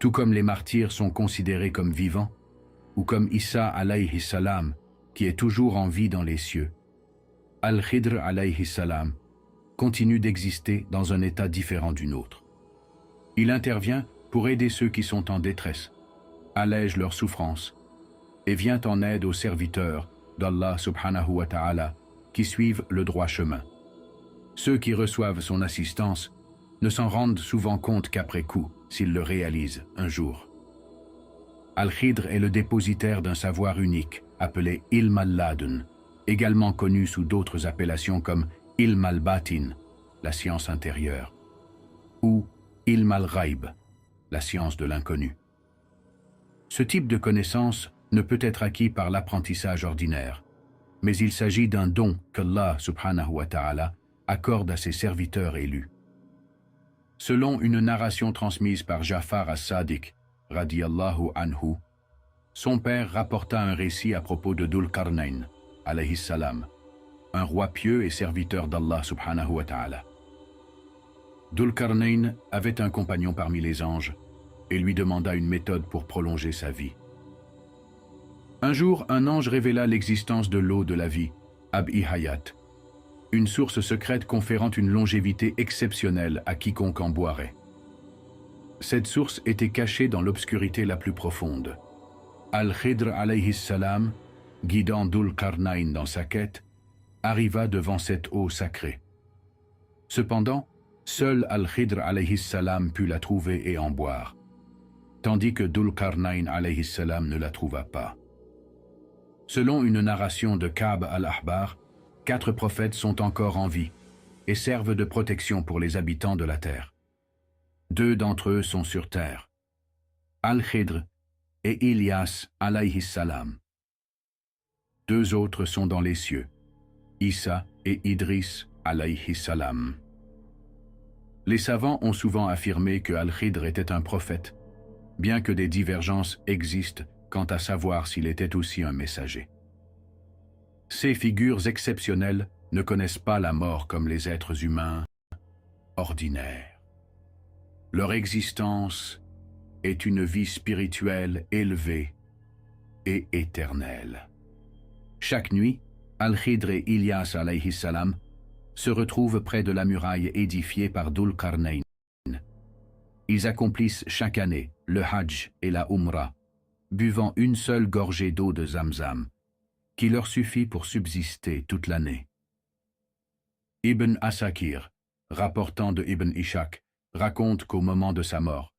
Tout comme les martyrs sont considérés comme vivants, ou comme Issa alayhi salam, qui est toujours en vie dans les cieux, Al-Khidr alayhi salam continue d'exister dans un état différent du nôtre. Il intervient pour aider ceux qui sont en détresse, allège leurs souffrances et vient en aide aux serviteurs d'Allah subhanahu wa ta'ala qui suivent le droit chemin. Ceux qui reçoivent son assistance ne s'en rendent souvent compte qu'après coup, s'ils le réalisent un jour. Al-Khidr est le dépositaire d'un savoir unique, appelé Ilm al-Ladun, également connu sous d'autres appellations comme Ilm al-Batin, la science intérieure, ou Ilm al-Ghaib, la science de l'inconnu. Ce type de connaissance ne peut être acquis par l'apprentissage ordinaire, mais il s'agit d'un don qu'Allah subhanahu wa ta'ala accorde à ses serviteurs élus. Selon une narration transmise par Ja'far as-Sadiq, radiyallahu anhu, son père rapporta un récit à propos de Dhul Qarnayn, alayhi salam, un roi pieux et serviteur d'Allah subhanahu wa ta'ala. Dhul Qarnayn avait un compagnon parmi les anges et lui demanda une méthode pour prolonger sa vie. Un jour, un ange révéla l'existence de l'eau de la vie, Ab-i Hayat, une source secrète conférant une longévité exceptionnelle à quiconque en boirait. Cette source était cachée dans l'obscurité la plus profonde. Al-Khidr alayhi salam, guidant Dhul Qarnayn dans sa quête, arriva devant cette eau sacrée. Cependant, seul Al-Khidr alayhi salam put la trouver et en boire, tandis que Dhul Qarnayn alayhi salam ne la trouva pas. Selon une narration de Ka'b al-Ahbar, 4 prophètes sont encore en vie et servent de protection pour les habitants de la terre. 2 d'entre eux sont sur terre, Al-Khidr et Ilyas alayhi salam. 2 autres sont dans les cieux, Issa et Idris alayhi salam. Les savants ont souvent affirmé que Al-Khidr était un prophète, bien que des divergences existent quant à savoir s'il était aussi un messager. Ces figures exceptionnelles ne connaissent pas la mort comme les êtres humains ordinaires. Leur existence est une vie spirituelle élevée et éternelle. Chaque nuit, Al-Khidr et Ilyas alayhi salam se retrouvent près de la muraille édifiée par Dhul Qarnayn. Ils accomplissent chaque année le Hajj et la Umrah, buvant une seule gorgée d'eau de Zamzam, qui leur suffit pour subsister toute l'année. Ibn Asakir, rapportant de Ibn Ishaq, raconte qu'au moment de sa mort,